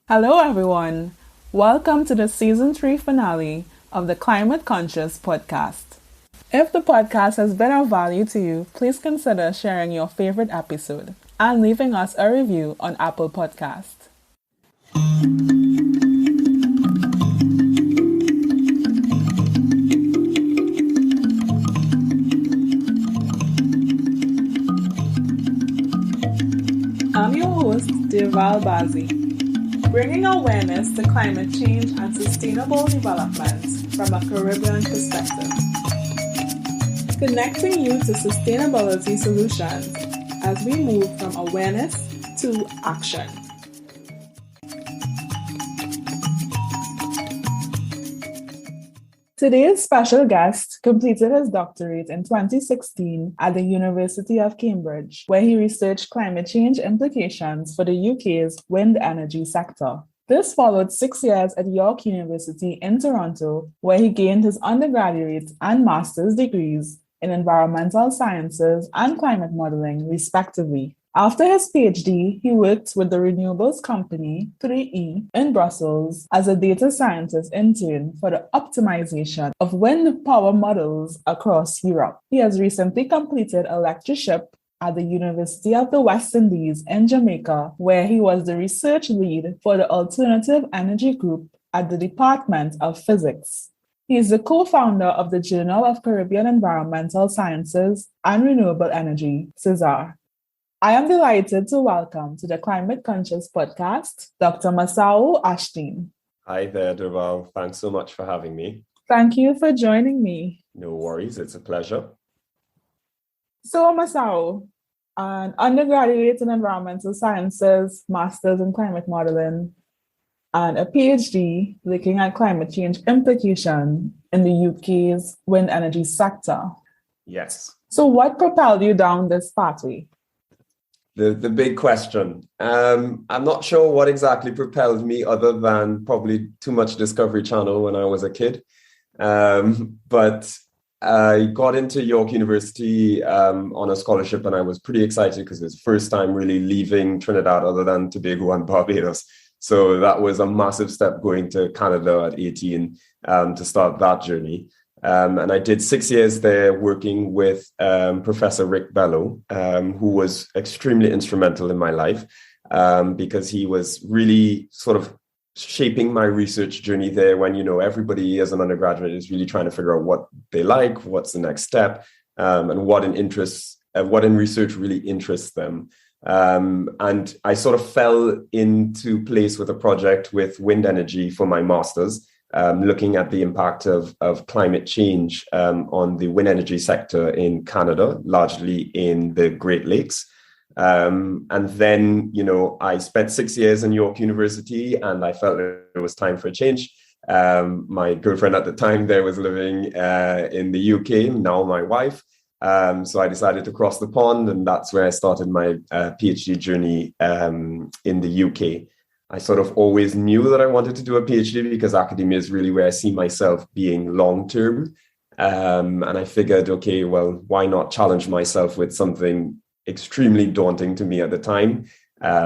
Hello, everyone. Welcome to the season 3 finale of the Climate Conscious podcast. If the podcast has been of value to you, please consider sharing your favorite episode and leaving us a review on Apple Podcast. I'm your host, Derval Barzey, bringing awareness to climate change and sustainable development from a Caribbean perspective. Connecting you to sustainability solutions as we move from awareness to action. Today's special guest completed his doctorate in 2016 at the University of Cambridge, where he researched climate change implications for the UK's wind energy sector. This followed 6 years at York University in Toronto, where he gained his undergraduate and master's degrees in environmental sciences and climate modeling, respectively. After his PhD, he worked with the renewables company 3E in Brussels as a data scientist intern for the optimization of wind power models across Europe. He has recently completed a lectureship at the University of the West Indies in Jamaica, where he was the research lead for the Alternative Energy Group at the Department of Physics. He is the co-founder of the Journal of Caribbean Environmental Sciences and Renewable Energy, CESARE. I am delighted to welcome to the Climate Conscious podcast, Dr. Masao Ashtine. Hi there, Derval. Thanks so much for having me. Thank you for joining me. No worries, it's a pleasure. So, Masao, an undergraduate in environmental sciences, master's in climate modeling, and a PhD looking at climate change implication in the UK's wind energy sector. Yes. So, what propelled you down this pathway? The big question. I'm not sure what exactly propelled me other than probably too much Discovery Channel when I was a kid. But I got into York University on a scholarship, and I was pretty excited because it was the first time really leaving Trinidad other than Tobago and Barbados. So that was a massive step going to Canada at 18 to start that journey. And I did 6 years there working with Professor Rick Bello, who was extremely instrumental in my life because he was really sort of shaping my research journey there when, everybody as an undergraduate is really trying to figure out what they like, what's the next step, and what in research really interests them. And I sort of fell into place with a project with wind energy for my master's. Looking at the impact of climate change on the wind energy sector in Canada, largely in the Great Lakes. And then, I spent 6 years in York University and I felt it was time for a change. My girlfriend at the time there was living in the UK, now my wife. So I decided to cross the pond, and that's where I started my PhD journey in the UK. I sort of always knew that I wanted to do a PhD because academia is really where I see myself being long-term. And I figured, okay, well, why not challenge myself with something extremely daunting to me at the time?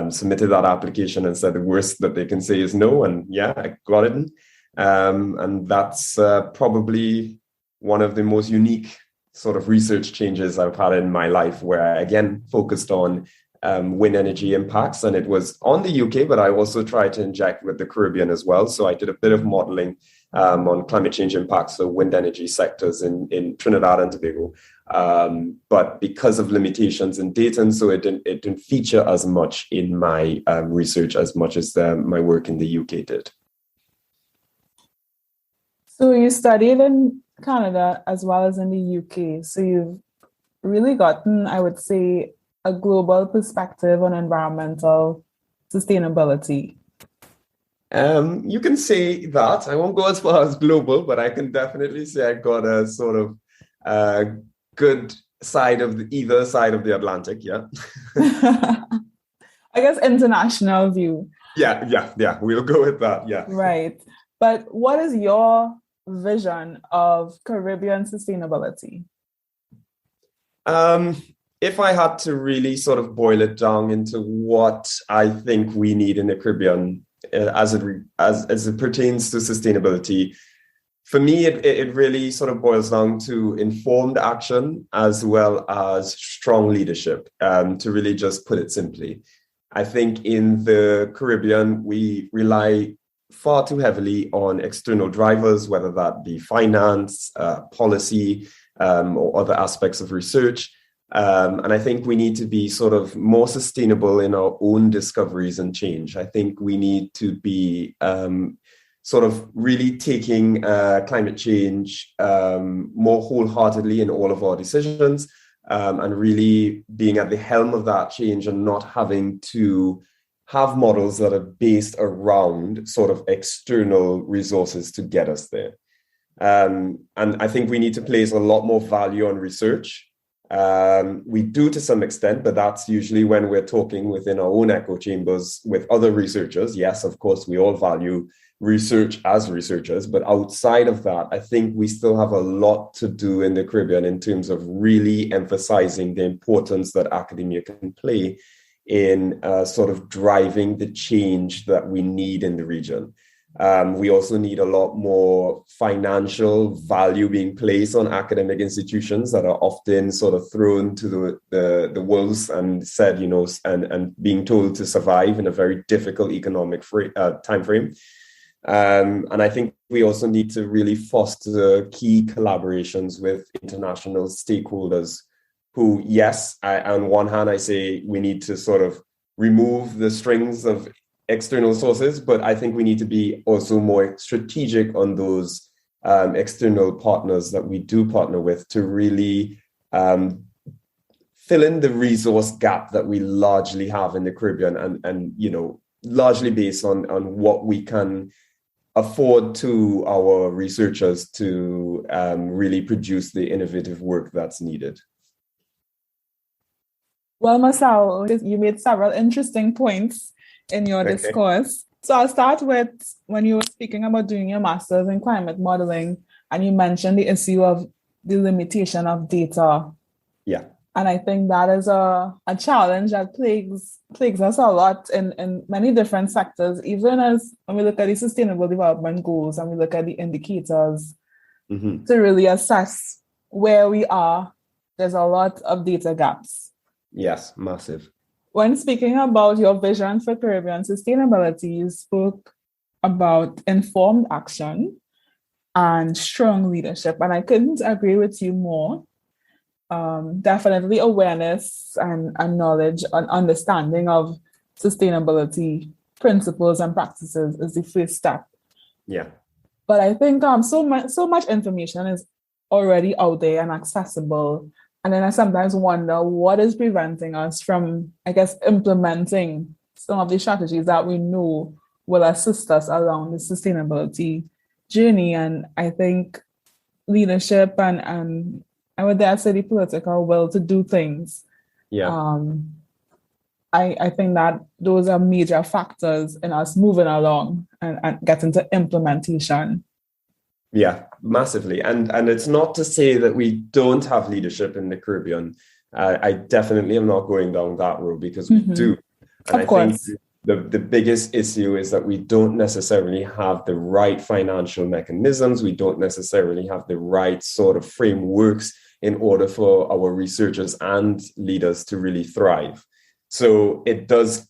Submitted that application and said the worst that they can say is no. And yeah, I got it. And that's probably one of the most unique sort of research changes I've had in my life, where I, again, focused on wind energy impacts, and it was on the UK, but I also tried to inject with the Caribbean as well. So I did a bit of modeling on climate change impacts for wind energy sectors in Trinidad and Tobago, but because of limitations in data, and so it didn't feature as much in my research as much as my work in the UK did. So you studied in Canada as well as in the UK. So you've really gotten, I would say, a global perspective on environmental sustainability. You can say that. I won't go as far as global, but I can definitely say I got a sort of good side of either side of the Atlantic. Yeah. I guess international view. Yeah. We'll go with that. Yeah. Right. But what is your vision of Caribbean sustainability? If I had to really sort of boil it down into what I think we need in the Caribbean as it pertains to sustainability. For me, it really sort of boils down to informed action as well as strong leadership, to really just put it simply. I think in the Caribbean, we rely far too heavily on external drivers, whether that be finance, policy, or other aspects of research. And I think we need to be sort of more sustainable in our own discoveries and change. I think we need to be sort of really taking climate change more wholeheartedly in all of our decisions, and really being at the helm of that change and not having to have models that are based around sort of external resources to get us there. And I think we need to place a lot more value on research. We do to some extent, but that's usually when we're talking within our own echo chambers with other researchers. Yes, of course, we all value research as researchers, but outside of that, I think we still have a lot to do in the Caribbean in terms of really emphasizing the importance that academia can play in sort of driving the change that we need in the region. We also need a lot more financial value being placed on academic institutions that are often sort of thrown to the wolves and said, and being told to survive in a very difficult economic time frame. And I think we also need to really foster key collaborations with international stakeholders who, yes, on one hand, I say we need to sort of remove the strings of external sources, but I think we need to be also more strategic on those external partners that we do partner with to really fill in the resource gap that we largely have in the Caribbean, and largely based on what we can afford to our researchers to really produce the innovative work that's needed. Well, Masao, you made several interesting points in your discourse. So I'll start with when you were speaking about doing your master's in climate modeling, and you mentioned the issue of the limitation of data. Yeah. And I think that is a challenge that plagues us a lot in many different sectors, even as when we look at the sustainable development goals and we look at the indicators to really assess where we are, there's a lot of data gaps. Yes, massive. When speaking about your vision for Caribbean sustainability, you spoke about informed action and strong leadership, and I couldn't agree with you more. Definitely awareness and knowledge and understanding of sustainability principles and practices is the first step. Yeah. But I think so much information is already out there and accessible. And then I sometimes wonder what is preventing us from, I guess, implementing some of the strategies that we know will assist us along the sustainability journey. And I think leadership and I would dare say the political will to do things. Yeah. I think that those are major factors in us moving along and getting to implementation. Yeah, massively. And it's not to say that we don't have leadership in the Caribbean. I definitely am not going down that road, because we do. And of course. Think the biggest issue is that we don't necessarily have the right financial mechanisms. We don't necessarily have the right sort of frameworks in order for our researchers and leaders to really thrive. So it does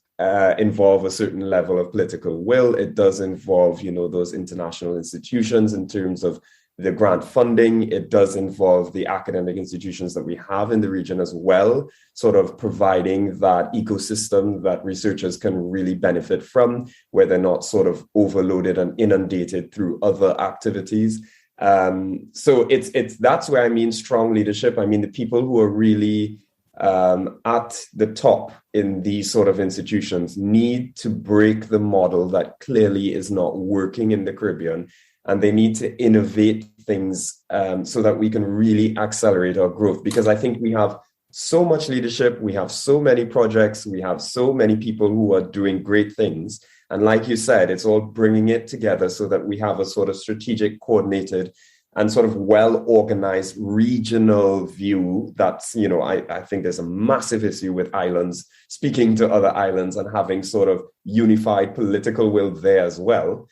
involve a certain level of political will. It does involve, those international institutions in terms of the grant funding. It does involve the academic institutions that we have in the region as well, sort of providing that ecosystem that researchers can really benefit from, where they're not sort of overloaded and inundated through other activities. So it's that's where I mean strong leadership. I mean the people who are really at the top in these sort of institutions need to break the model that clearly is not working in the Caribbean, and they need to innovate things so that we can really accelerate our growth. Because I think we have so much leadership, we have so many projects, we have so many people who are doing great things. And like you said, it's all bringing it together so that we have a sort of strategic, coordinated and sort of well-organized regional view. That's, I think there's a massive issue with islands speaking to other islands and having sort of unified political will there as well,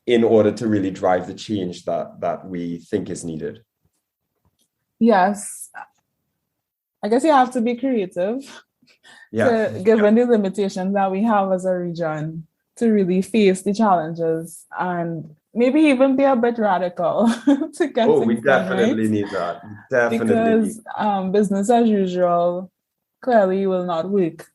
in order to really drive the change that we think is needed. Yes. I guess you have to be creative, given the limitations that we have as a region, to really face the challenges and maybe even be a bit radical to get things we definitely done, right? need that. Definitely. Because business as usual clearly will not work.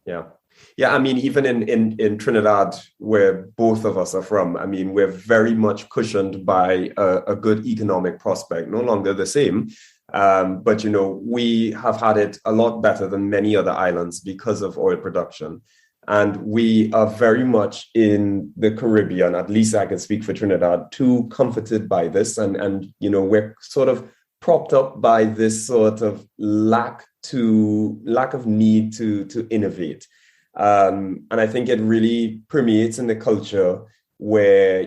Yeah, I mean, even in Trinidad, where both of us are from, I mean, we're very much cushioned by a good economic prospect. No longer the same, but, we have had it a lot better than many other islands because of oil production. And we are very much in the Caribbean, at least I can speak for Trinidad, too comforted by this. And we're sort of propped up by this sort of lack of need to innovate. And I think it really permeates in the culture where,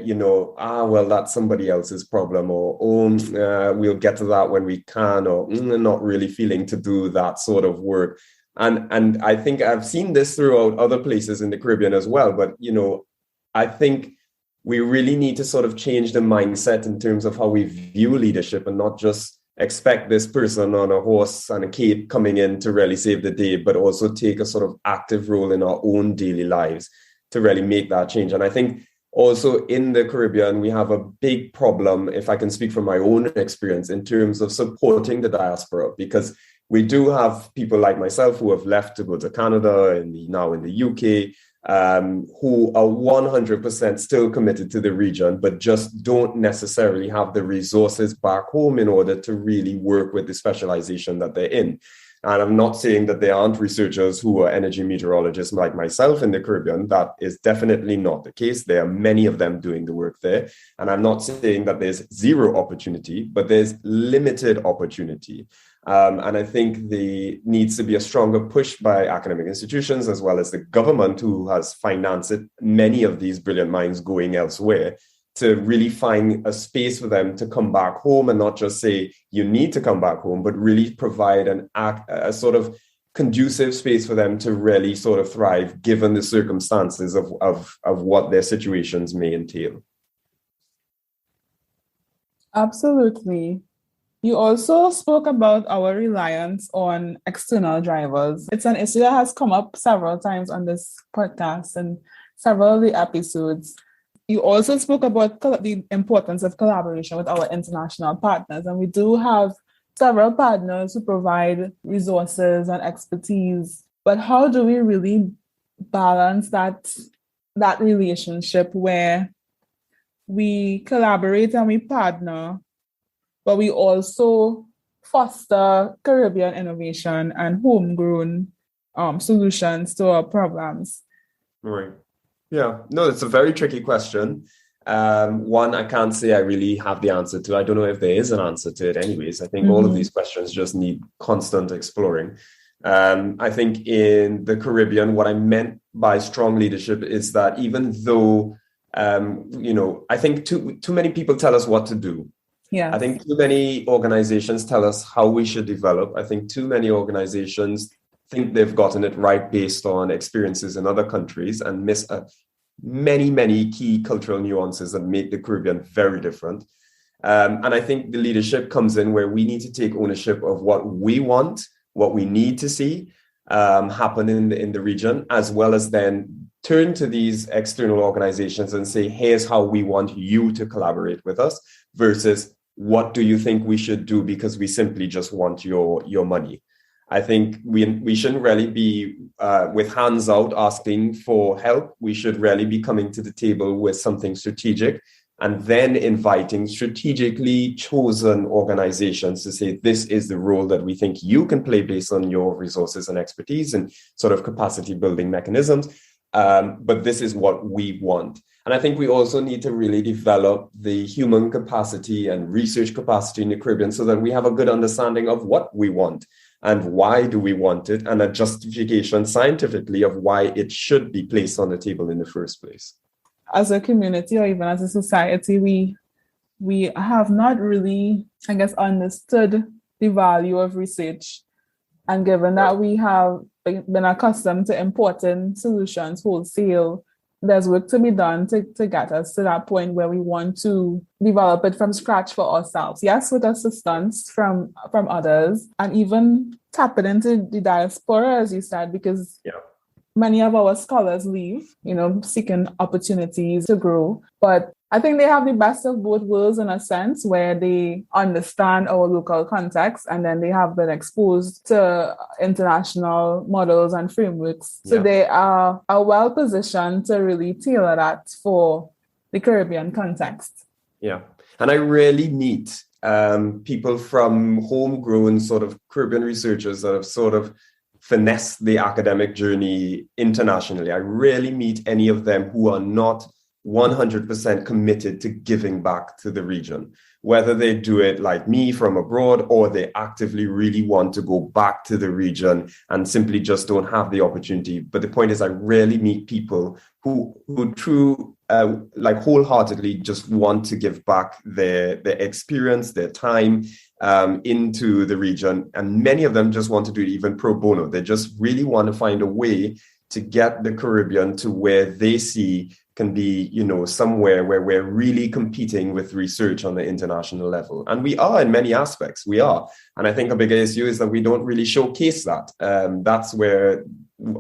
that's somebody else's problem, or we'll get to that when we can, or not really feeling to do that sort of work. And I think I've seen this throughout other places in the Caribbean as well. But, I think we really need to sort of change the mindset in terms of how we view leadership, and not just expect this person on a horse and a cape coming in to really save the day, but also take a sort of active role in our own daily lives to really make that change. And I think also in the Caribbean, we have a big problem, if I can speak from my own experience, in terms of supporting the diaspora, because we do have people like myself who have left to go to Canada now in the UK, who are 100% still committed to the region, but just don't necessarily have the resources back home in order to really work with the specialization that they're in. And I'm not saying that there aren't researchers who are energy meteorologists like myself in the Caribbean. That is definitely not the case. There are many of them doing the work there. And I'm not saying that there's zero opportunity, but there's limited opportunity. And I think there needs to be a stronger push by academic institutions, as well as the government, who has financed many of these brilliant minds going elsewhere, to really find a space for them to come back home, and not just say you need to come back home, but really provide a sort of conducive space for them to really sort of thrive, given the circumstances of what their situations may entail. Absolutely. You also spoke about our reliance on external drivers. It's an issue that has come up several times on this podcast and several of the episodes. You also spoke about the importance of collaboration with our international partners. And we do have several partners who provide resources and expertise. But how do we really balance that relationship where we collaborate and we partner, but we also foster Caribbean innovation and homegrown solutions to our problems? Right. Yeah. No, it's a very tricky question. One, I can't say I really have the answer to. I don't know if there is an answer to it anyways. I think all of these questions just need constant exploring. I think in the Caribbean, what I meant by strong leadership is that even though, I think too many people tell us what to do. Yeah. I think too many organizations tell us how we should develop. I think too many organizations think they've gotten it right based on experiences in other countries, and miss many key cultural nuances that make the Caribbean very different. And I think the leadership comes in where we need to take ownership of what we want, what we need to see happen in the region, as well as then turn to these external organizations and say, here's how we want you to collaborate with us, versus what do you think we should do because we simply just want your money. I think we shouldn't really be with hands out asking for help. We should really be coming to the table with something strategic, and then inviting strategically chosen organizations to say, this is the role that we think you can play based on your resources and expertise and sort of capacity building mechanisms. But this is what we want. And I think we also need to really develop the human capacity and research capacity in the Caribbean so that we have a good understanding of what we want and why do we want it, and a justification scientifically of why it should be placed on the table in the first place. As a community, or even as a society, we we have not really, I guess, understood the value of research. And given that we have been accustomed to importing solutions wholesale, there's work to be done to get us to that point where we want to develop it from scratch for ourselves. Yes, with assistance from others, and even tapping into the diaspora, as you said, because many of our scholars leave, seeking opportunities to grow. But I think they have the best of both worlds in a sense, where they understand our local context and then they have been exposed to international models and frameworks. So they are well positioned to really tailor that for the Caribbean context. Yeah. And I really meet people from homegrown sort of Caribbean researchers that have sort of finesse the academic journey internationally. I rarely meet any of them who are not 100% committed to giving back to the region, whether they do it like me from abroad or they actively really want to go back to the region and simply just don't have the opportunity. But the point is, I rarely meet people who wholeheartedly just want to give back their experience, their time into the region. And many of them just want to do it even pro bono. They just really want to find a way to get the Caribbean to where they see can be, somewhere where we're really competing with research on the international level. And we are in many aspects, we are. And I think a bigger issue is that we don't really showcase that. That's where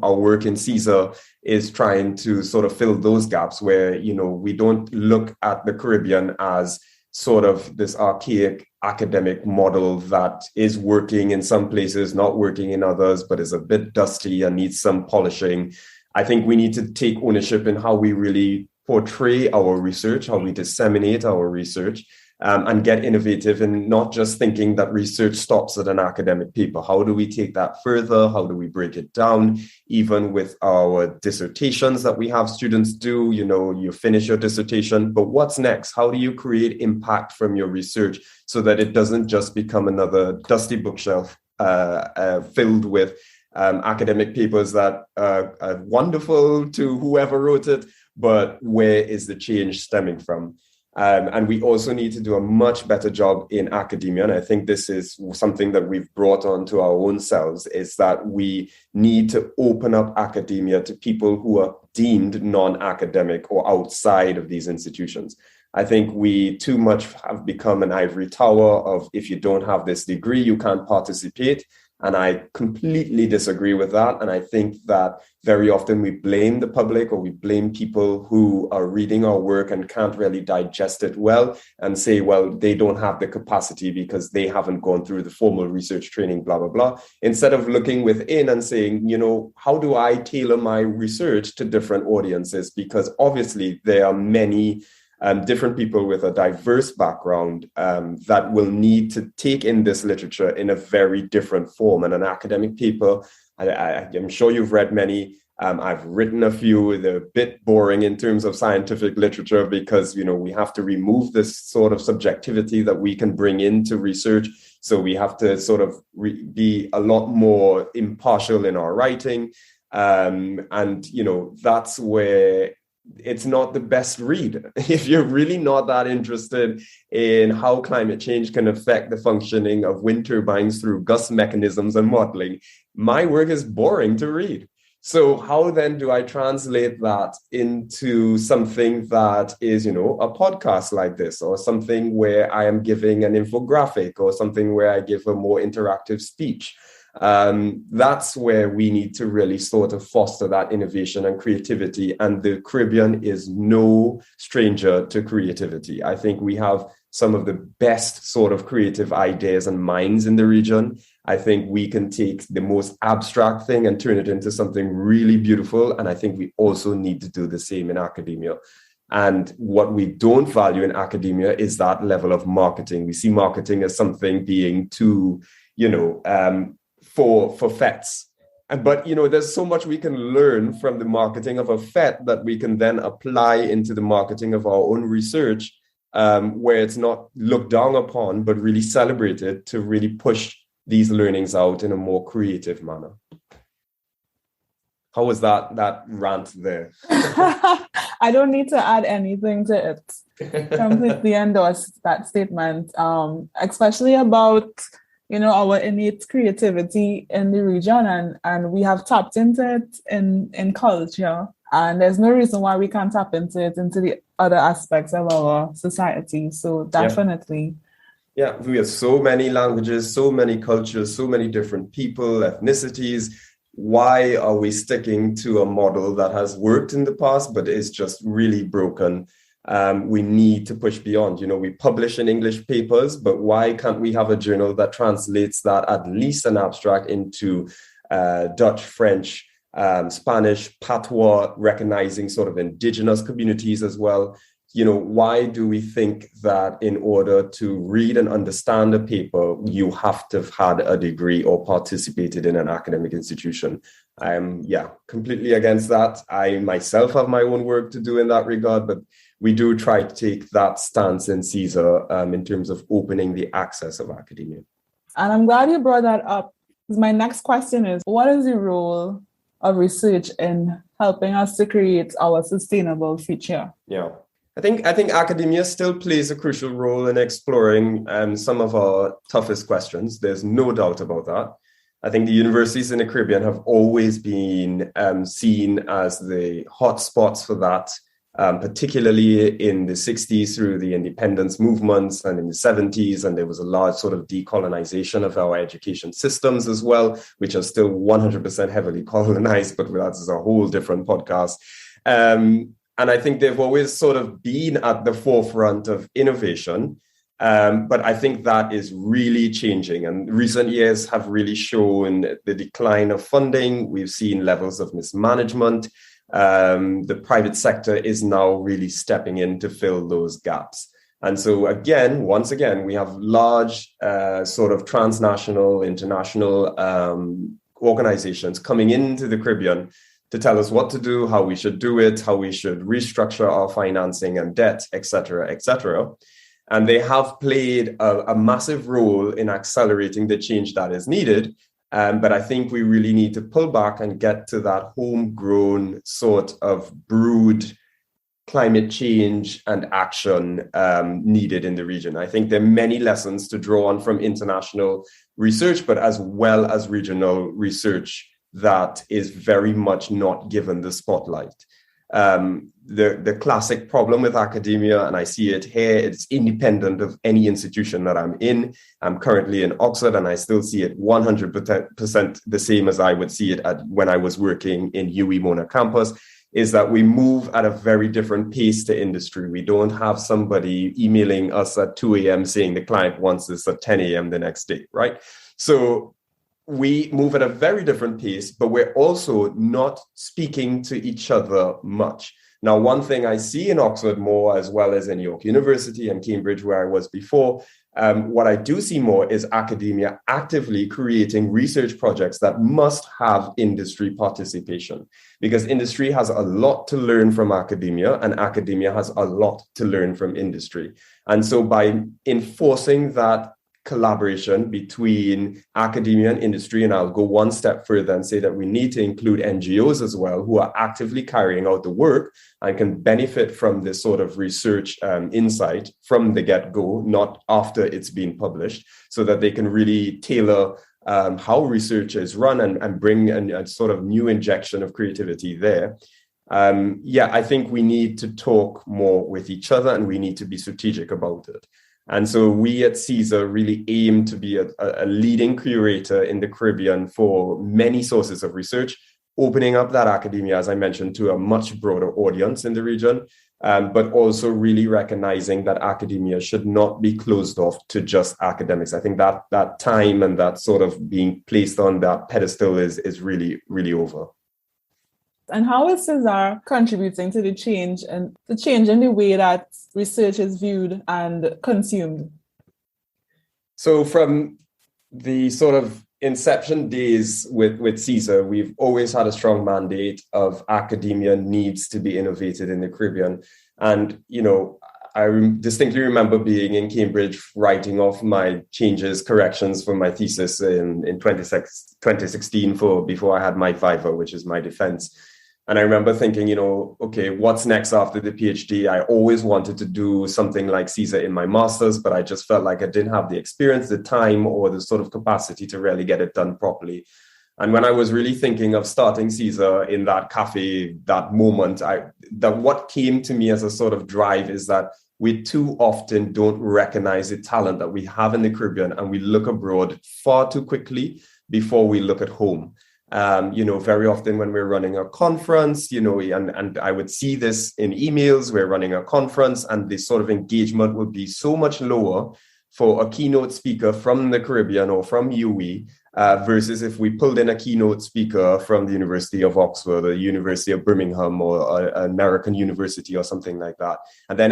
our work in CESARE is trying to sort of fill those gaps where, we don't look at the Caribbean as sort of this archaic academic model that is working in some places, not working in others, but is a bit dusty and needs some polishing. I think we need to take ownership in how we really portray our research, how we disseminate our research, and get innovative and not just thinking that research stops at an academic paper. How do we take that further? How do we break it down? Even with our dissertations that we have students do, you finish your dissertation, but what's next? How do you create impact from your research so that it doesn't just become another dusty bookshelf filled with academic papers that are wonderful to whoever wrote it, but where is the change stemming from? And we also need to do a much better job in academia. And I think this is something that we've brought on to our own selves, is that we need to open up academia to people who are deemed non-academic or outside of these institutions. I think we too much have become an ivory tower of, if you don't have this degree, you can't participate. And I completely disagree with that. And I think that very often we blame the public, or we blame people who are reading our work and can't really digest it well and say, well, they don't have the capacity because they haven't gone through the formal research training, blah, blah, blah. Instead of looking within and saying, how do I tailor my research to different audiences? Because obviously there are many different people with a diverse background that will need to take in this literature in a very different form. And an academic paper, I'm sure you've read many. I've written a few. They're a bit boring in terms of scientific literature because, we have to remove this sort of subjectivity that we can bring into research. So we have to sort of be a lot more impartial in our writing. That's where it's not the best read. If you're really not that interested in how climate change can affect the functioning of wind turbines through gust mechanisms and modeling, my work is boring to read. So how then do I translate that into something that is, a podcast like this, or something where I am giving an infographic, or something where I give a more interactive speech? That's where we need to really sort of foster that innovation and creativity. And the Caribbean is no stranger to creativity. I think we have some of the best sort of creative ideas and minds in the region. I think we can take the most abstract thing and turn it into something really beautiful. And I think we also need to do the same in academia. And what we don't value in academia is that level of marketing. We see marketing as something being too, for FETs. But, there's so much we can learn from the marketing of a FET that we can then apply into the marketing of our own research, where it's not looked down upon, but really celebrated to really push these learnings out in a more creative manner. How was that rant there? I don't need to add anything to it. Completely endorse that statement, especially about, our innate creativity in the region, and we have tapped into it in culture. And there's no reason why we can't tap into it into the other aspects of our society. So definitely. Yeah, we have so many languages, so many cultures, so many different people, ethnicities. Why are we sticking to a model that has worked in the past, but is just really broken? We need to push beyond. We publish in English papers, but why can't we have a journal that translates that, at least an abstract, into Dutch, French, Spanish, patois, recognizing sort of indigenous communities as well? Why do we think that in order to read and understand a paper, you have to have had a degree or participated in an academic institution? I'm completely against that. I myself have my own work to do in that regard, but we do try to take that stance in CESARE in terms of opening the access of academia. And I'm glad you brought that up, because my next question is, what is the role of research in helping us to create our sustainable future? Yeah. I think academia still plays a crucial role in exploring some of our toughest questions. There's no doubt about that. I think the universities in the Caribbean have always been seen as the hot spots for that, particularly in the 60s through the independence movements and in the 70s. And there was a large sort of decolonization of our education systems as well, which are still 100% heavily colonized, but that's a whole different podcast. And I think they've always sort of been at the forefront of innovation. But I think that is really changing. And recent years have really shown the decline of funding. We've seen levels of mismanagement. The private sector is now really stepping in to fill those gaps. And so once again, we have large sort of transnational, international organizations coming into the Caribbean to tell us what to do, how we should do it, how we should restructure our financing and debt, et cetera, et cetera. And they have played a massive role in accelerating the change that is needed. But I think we really need to pull back and get to that homegrown sort of brewed climate change and action needed in the region. I think there are many lessons to draw on from international research, but as well as regional research that is very much not given the spotlight. The classic problem with academia, and I see it here, it's independent of any institution that I'm in. I'm currently in Oxford, and I still see it 100% the same as I would see it when I was working in UWI Mona campus, is that we move at a very different pace to industry. We don't have somebody emailing us at 2 a.m. saying the client wants this at 10 a.m. the next day, right? So we move at a very different pace, but we're also not speaking to each other much. Now, one thing I see in Oxford more, as well as in York University and Cambridge, where I was before, what I do see more is academia actively creating research projects that must have industry participation, because industry has a lot to learn from academia and academia has a lot to learn from industry. And so by enforcing that collaboration between academia and industry, and I'll go one step further and say that we need to include NGOs as well, who are actively carrying out the work and can benefit from this sort of research insight from the get-go, not after it's been published, so that they can really tailor how research is run and bring a sort of new injection of creativity there. I think we need to talk more with each other and we need to be strategic about it. And so we at CESARE really aim to be a leading curator in the Caribbean for many sources of research, opening up that academia, as I mentioned, to a much broader audience in the region, but also really recognizing that academia should not be closed off to just academics. I think that time and that sort of being placed on that pedestal is really, really over. And how is CESARE contributing to the change in the way that research is viewed and consumed? So from the sort of inception days with CESARE, we've always had a strong mandate of academia needs to be innovated in the Caribbean. And, I distinctly remember being in Cambridge, writing off my corrections for my thesis in 2016 before I had my viva, which is my defense. And I remember thinking, okay, what's next after the PhD? I always wanted to do something like CESARE in my master's, but I just felt like I didn't have the experience, the time, or the sort of capacity to really get it done properly. And when I was really thinking of starting CESARE in that cafe, that moment, what came to me as a sort of drive is that we too often don't recognize the talent that we have in the Caribbean, and we look abroad far too quickly before we look at home. Very often when we're running a conference, and I would see this in emails, we're running a conference and the sort of engagement will be so much lower for a keynote speaker from the Caribbean or from UE versus if we pulled in a keynote speaker from the University of Oxford or the University of Birmingham or an American university or something like that. And then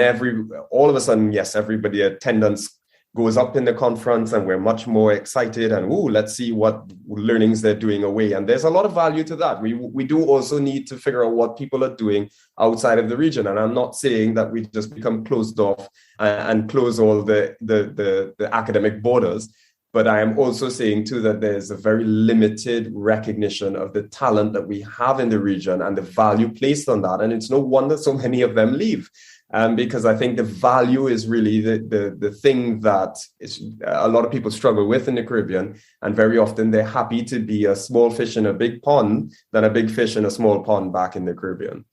all of a sudden, yes, everybody attendance goes up in the conference and we're much more excited and let's see what learnings they're doing away. And there's a lot of value to that. We do also need to figure out what people are doing outside of the region. And I'm not saying that we just become closed off and close all the academic borders. But I am also saying too that there's a very limited recognition of the talent that we have in the region and the value placed on that. And it's no wonder so many of them leave. Because I think the value is really the thing that a lot of people struggle with in the Caribbean. And very often they're happy to be a small fish in a big pond than a big fish in a small pond back in the Caribbean.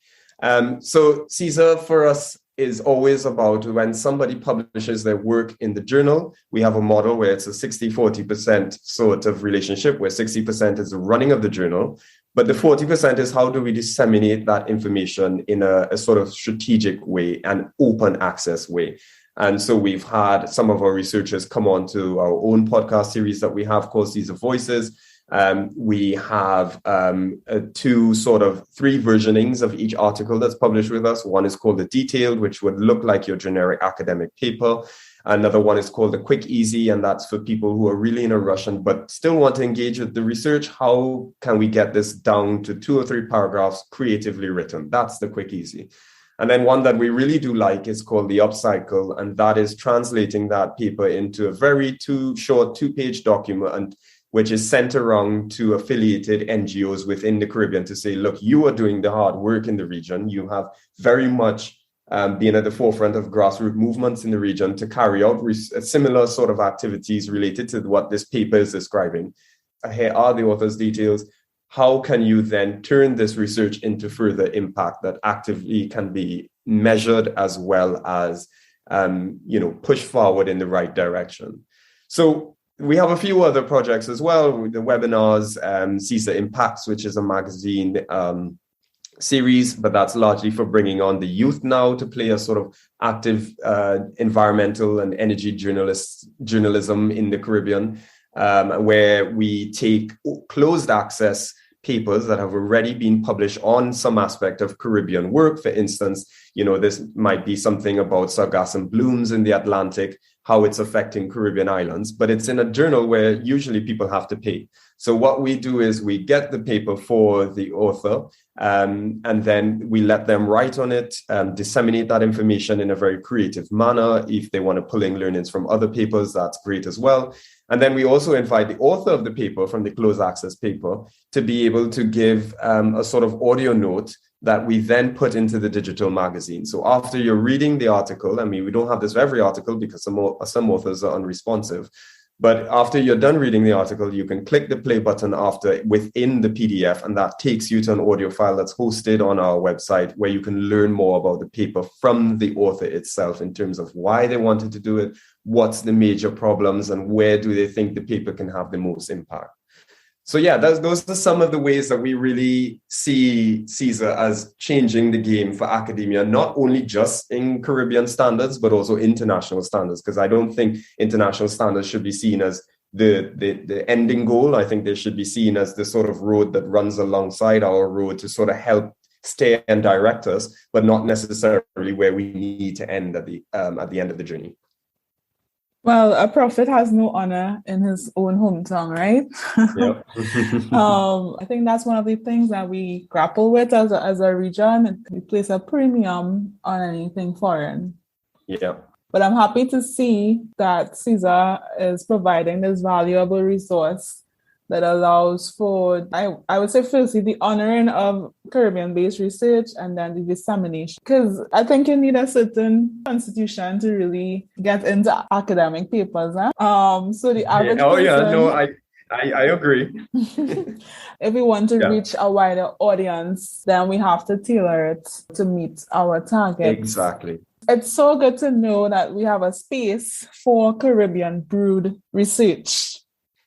So CESARE for us is always about when somebody publishes their work in the journal, we have a model where it's a 60-40% sort of relationship, where 60% is the running of the journal. But the 40% is how do we disseminate that information in a sort of strategic way and open access way. And so we've had some of our researchers come on to our own podcast series that we have called CESARE Voices. We have three versionings of each article that's published with us. One is called the detailed, which would look like your generic academic paper. Another one is called the quick easy, and that's for people who are really in a rush but still want to engage with the research. How can we get this down to 2 or 3 paragraphs creatively written? That's the quick easy. And then one that we really do like is called the upcycle, and that is translating that paper into a very short 2-page document, which is sent around to affiliated NGOs within the Caribbean to say, look, you are doing the hard work in the region. You have very much been at the forefront of grassroots movements in the region to carry out similar sort of activities related to what this paper is describing. Here are the author's details. How can you then turn this research into further impact that actively can be measured as well as, push forward in the right direction? So we have a few other projects as well, the webinars, CESARE Impacts, which is a magazine series, but that's largely for bringing on the youth now to play a sort of active environmental and energy journalism in the Caribbean, where we take closed access papers that have already been published on some aspect of Caribbean work. For instance, this might be something about sargassum blooms in the Atlantic, how it's affecting Caribbean islands, but it's in a journal where usually people have to pay. So what we do is we get the paper for the author, and then we let them write on it, disseminate that information in a very creative manner. If they want to pull in learnings from other papers, that's great as well. And then we also invite the author of the paper from the closed access paper to be able to give a sort of audio note that we then put into the digital magazine. So after you're reading the article, we don't have this for every article because some authors are unresponsive, but after you're done reading the article, you can click the play button within the PDF, and that takes you to an audio file that's hosted on our website where you can learn more about the paper from the author itself in terms of why they wanted to do it, what's the major problems, and where do they think the paper can have the most impact. So yeah, those are some of the ways that we really see CESARE as changing the game for academia, not only just in Caribbean standards, but also international standards, because I don't think international standards should be seen as the ending goal. I think they should be seen as the sort of road that runs alongside our road to sort of help steer and direct us, but not necessarily where we need to end at the end of the journey. Well, a prophet has no honor in his own hometown, right? Yeah. I think that's one of the things that we grapple with as a region. We place a premium on anything foreign. Yeah. But I'm happy to see that CESARE is providing this valuable resource that allows for, I would say, firstly, the honoring of Caribbean-based research and then the dissemination. Because I think you need a certain constitution to really get into academic papers. So the average Oh yeah, no, person, I agree. if we want to Yeah, reach a wider audience, then we have to tailor it to meet our targets. exactly. It's so good to know that we have a space for Caribbean brewed research.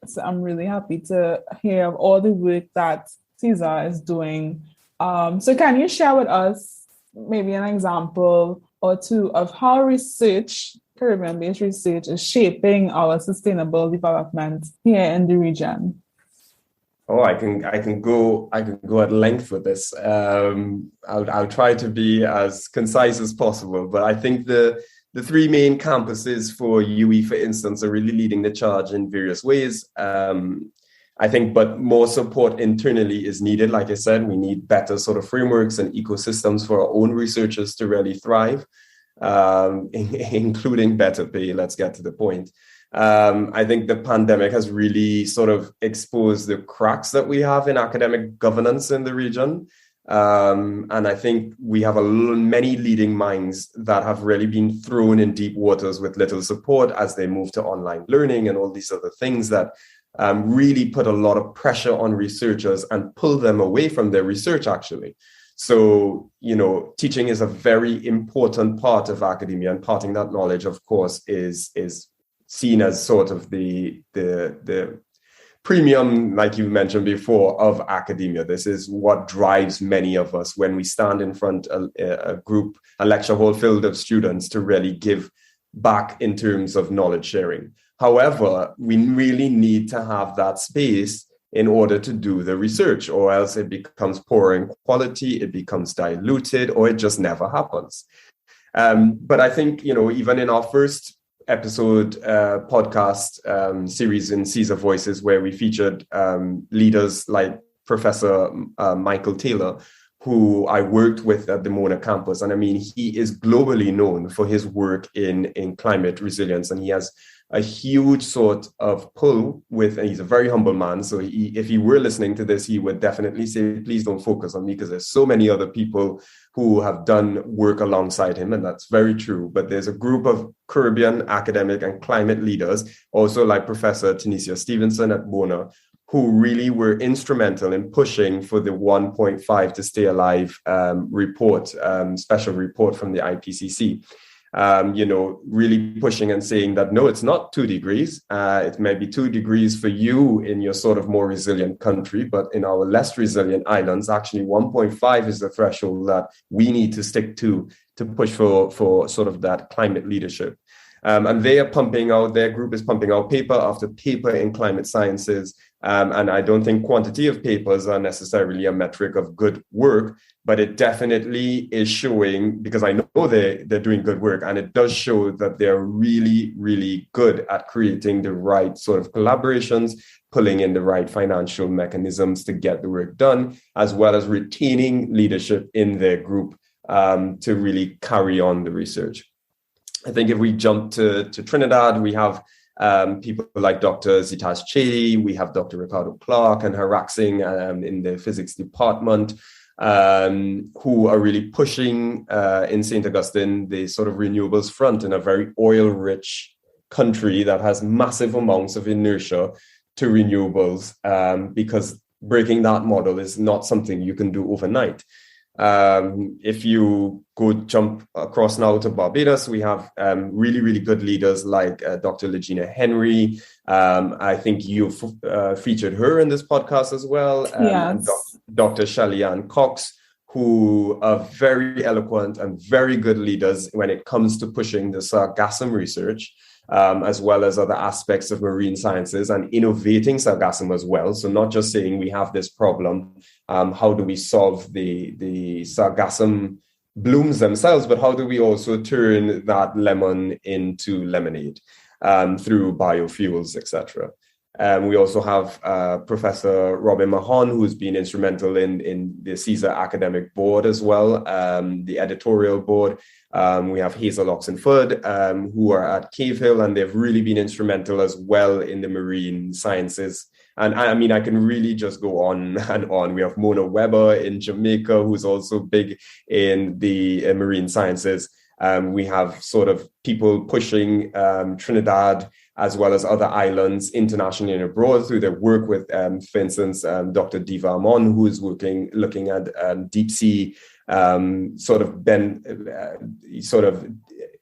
So I'm really happy to hear of all the work that CESARE is doing. So can you share with us maybe an example or two of how research, Caribbean-based research, is shaping our sustainable development here in the region? Oh, I can go at length with this. I'll try to be as concise as possible, but I think the three main campuses for UE, for instance, are really leading the charge in various ways. I think, but more support internally is needed. Like I said, we need better sort of frameworks and ecosystems for our own researchers to really thrive, including better pay. Let's get to the point. I think the pandemic has really sort of exposed the cracks that we have in academic governance in the region. And I think we have many leading minds that have really been thrown in deep waters with little support as they move to online learning and all these other things that really put a lot of pressure on researchers and pull them away from their research, actually. So, teaching is a very important part of academia, and imparting that knowledge, of course, is seen as sort of the premium, like you mentioned before, of academia. This is what drives many of us when we stand in front of a lecture hall filled of students to really give back in terms of knowledge sharing. However, we really need to have that space in order to do the research, or else it becomes poor in quality, it becomes diluted, or it just never happens. But I think, even in our first episode podcast series in CESARE Voices, where we featured leaders like Professor Michael Taylor, who I worked with at the Mona campus. And I mean, he is globally known for his work in climate resilience, and he has a huge sort of pull with, and he's a very humble man. So if he were listening to this, he would definitely say, please don't focus on me, because there's so many other people who have done work alongside him. And that's very true. But there's a group of Caribbean academic and climate leaders, also like Professor Tanisha Stevenson at Mona, who really were instrumental in pushing for the 1.5 to stay alive report, special report from the IPCC. Really pushing and saying that, no, it's not 2 degrees. It may be 2 degrees for you in your sort of more resilient country, but in our less resilient islands, actually 1.5 is the threshold that we need to stick to push for sort of that climate leadership. And they are their group is pumping out paper after paper in climate sciences. And I don't think quantity of papers are necessarily a metric of good work, but it definitely is showing, because I know they're doing good work, and it does show that they're really, really good at creating the right sort of collaborations, pulling in the right financial mechanisms to get the work done, as well as retaining leadership in their group to really carry on the research. I think if we jump to Trinidad, we have people like Dr. Zitash Chedi, we have Dr. Ricardo Clark and Haraxing in the physics department, who are really pushing in St. Augustine the sort of renewables front in a very oil-rich country that has massive amounts of inertia to renewables, because breaking that model is not something you can do overnight. If you go jump across now to Barbados, we have really, really good leaders like Dr. Legina Henry. I think you've featured her in this podcast as well. Yes. And Dr. Shelley-Ann Cox, who are very eloquent and very good leaders when it comes to pushing the sargassum research, as well as other aspects of marine sciences and innovating sargassum as well. So not just saying we have this problem, how do we solve the sargassum blooms themselves, but how do we also turn that lemon into lemonade through biofuels, etc. We also have Professor Robin Mahon, who's been instrumental in the CESARE academic board as well, the editorial board. We have Hazel Oxenford, who are at Cave Hill, and they've really been instrumental as well in the marine sciences And I mean, I can really just go on and on. We have Mona Weber in Jamaica, who's also big in the marine sciences. We have sort of people pushing Trinidad as well as other islands internationally and abroad through their work with, for instance, Dr. Diva Amon, who is looking at deep sea,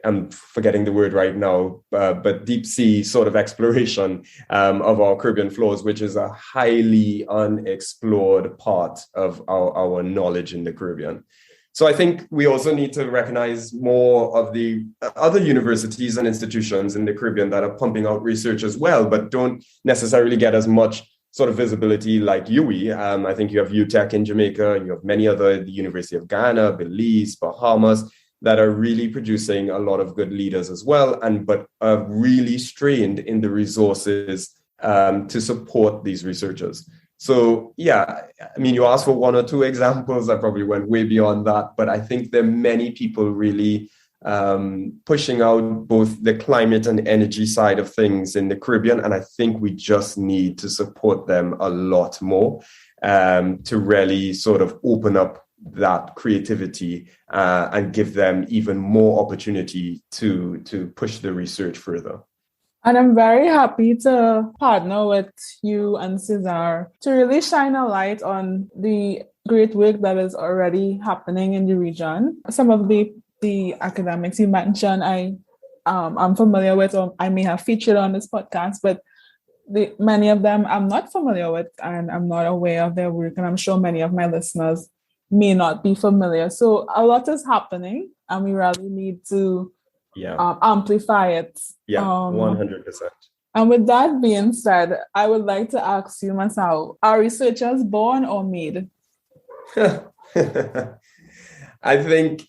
I'm forgetting the word right now, but deep sea sort of exploration of our Caribbean floors, which is a highly unexplored part of our knowledge in the Caribbean. So I think we also need to recognize more of the other universities and institutions in the Caribbean that are pumping out research as well, but don't necessarily get as much sort of visibility like UWI. I think you have UTEC in Jamaica, you have many other, the University of Ghana, Belize, Bahamas, that are really producing a lot of good leaders as well, but are really strained in the resources to support these researchers. So, yeah, I mean, you asked for one or two examples. I probably went way beyond that, but I think there are many people really pushing out both the climate and energy side of things in the Caribbean. And I think we just need to support them a lot more to really sort of open up that creativity and give them even more opportunity to push the research further. And I'm very happy to partner with you and CESARE to really shine a light on the great work that is already happening in the region. Some of the academics you mentioned, I'm familiar with, or I may have featured on this podcast, but many of them I'm not familiar with, and I'm not aware of their work, and I'm sure many of my listeners may not be familiar. So a lot is happening, and we really need to amplify it. Yeah, 100%. And with that being said, I would like to ask you, Masao, are researchers born or made? I think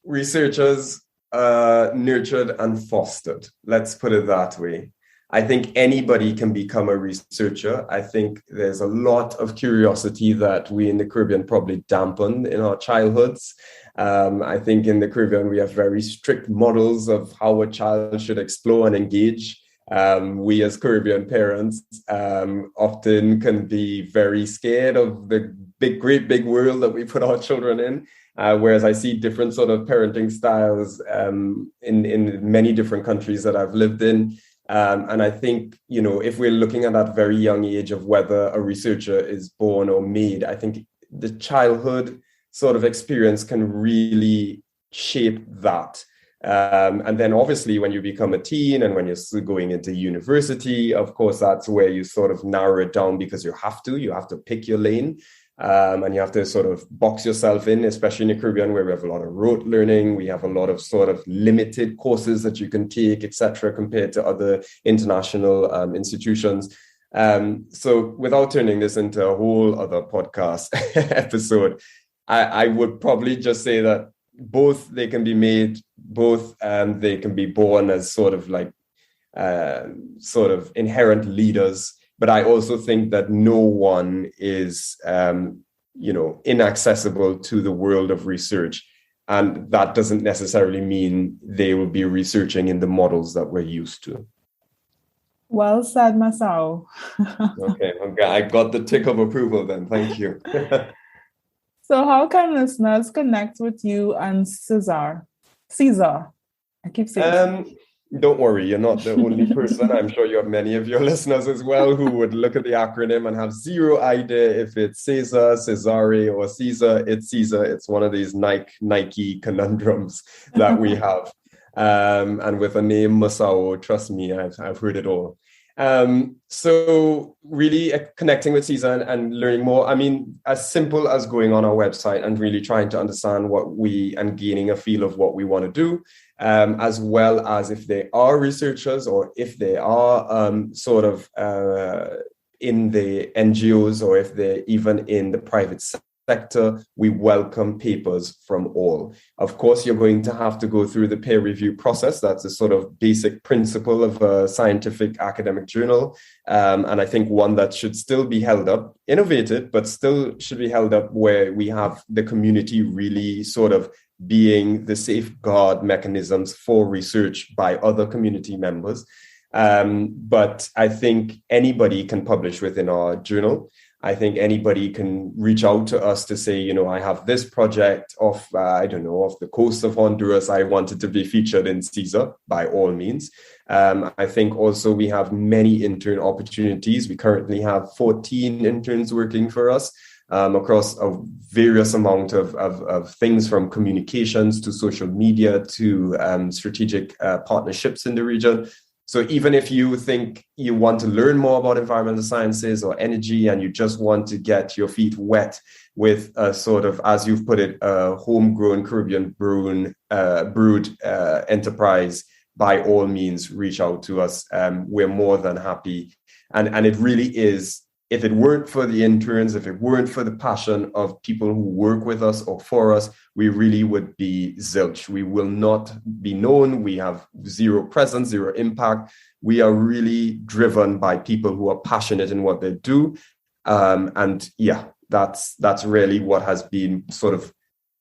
researchers are nurtured and fostered. Let's put it that way. I think anybody can become a researcher. I think there's a lot of curiosity that we in the Caribbean probably dampened in our childhoods. I think in the Caribbean, we have very strict models of how a child should explore and engage. We as Caribbean parents often can be very scared of the great big world that we put our children in. Whereas I see different sort of parenting styles in many different countries that I've lived in. And I think, if we're looking at that very young age of whether a researcher is born or made, I think the childhood sort of experience can really shape that. And then obviously when you become a teen and when you're going into university, of course, that's where you sort of narrow it down because you have to pick your lane. And you have to sort of box yourself in, especially in the Caribbean, where we have a lot of rote learning. We have a lot of sort of limited courses that you can take, etc., compared to other international institutions. So without turning this into a whole other podcast episode, I would probably just say that both they can be made, both they can be born as sort of like inherent leaders. But I also think that no one is, inaccessible to the world of research. And that doesn't necessarily mean they will be researching in the models that we're used to. Well said, Masao. Okay, I got the tick of approval then. Thank you. So how can listeners connect with you and CESARE? I keep saying Don't worry, you're not the only person. I'm sure you have many of your listeners as well who would look at the acronym and have zero idea if it's CESARE, CESARE, or CESAR. It's CESAR. It's one of these Nike conundrums that we have. And with a name Masao, trust me, I've heard it all. So really connecting with CESARE and learning more. I mean, as simple as going on our website and really trying to understand and gaining a feel of what we want to do. As well as if they are researchers or if they are in the NGOs or if they're even in the private sector, we welcome papers from all. Of course, you're going to have to go through the peer review process. That's a sort of basic principle of a scientific academic journal. And I think one that should still be held up, innovated, but still should be held up where we have the community really sort of being the safeguard mechanisms for research by other community members. But I think anybody can publish within our journal. I think anybody can reach out to us to say, I have this project off the coast of Honduras. I wanted to be featured in CESARE, by all means. I think also we have many intern opportunities. We currently have 14 interns working for us across a various amount of things, from communications to social media to strategic partnerships in the region. So even if you think you want to learn more about environmental sciences or energy, and you just want to get your feet wet with a sort of, as you've put it, a homegrown Caribbean brewed enterprise, by all means, reach out to us. We're more than happy. And it really is, if it weren't for the interns, if it weren't for the passion of people who work with us or for us, we really would be zilch. We will not be known. We have zero presence, zero impact. We are really driven by people who are passionate in what they do. That's really what has been sort of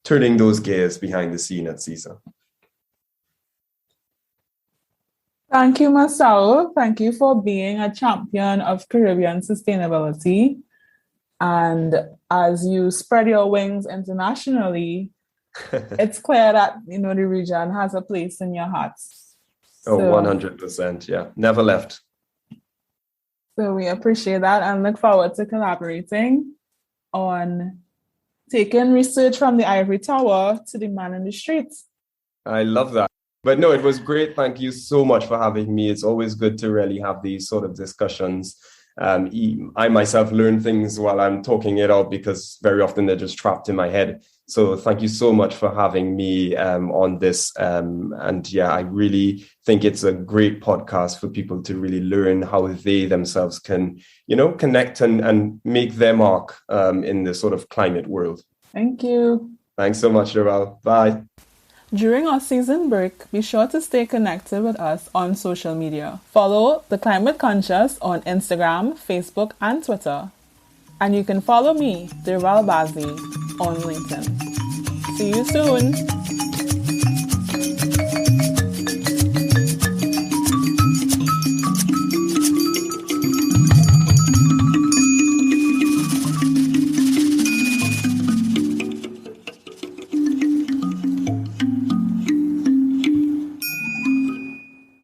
turning those gears behind the scene at CESARE. Thank you, Masaō. Thank you for being a champion of Caribbean sustainability. And as you spread your wings internationally, it's clear that, the region has a place in your hearts. So, 100%. Yeah. Never left. So we appreciate that and look forward to collaborating on taking research from the ivory tower to the man in the streets. I love that. But no, it was great. Thank you so much for having me. It's always good to really have these sort of discussions. I myself learn things while I'm talking it out, because very often they're just trapped in my head. So thank you so much for having me on this. I really think it's a great podcast for people to really learn how they themselves can, connect and make their mark in the sort of climate world. Thank you. Thanks so much, Derval. Bye. During our season break, be sure to stay connected with us on social media. Follow The Climate Conscious on Instagram, Facebook, and Twitter. And you can follow me, Derval Barzey, on LinkedIn. See you soon!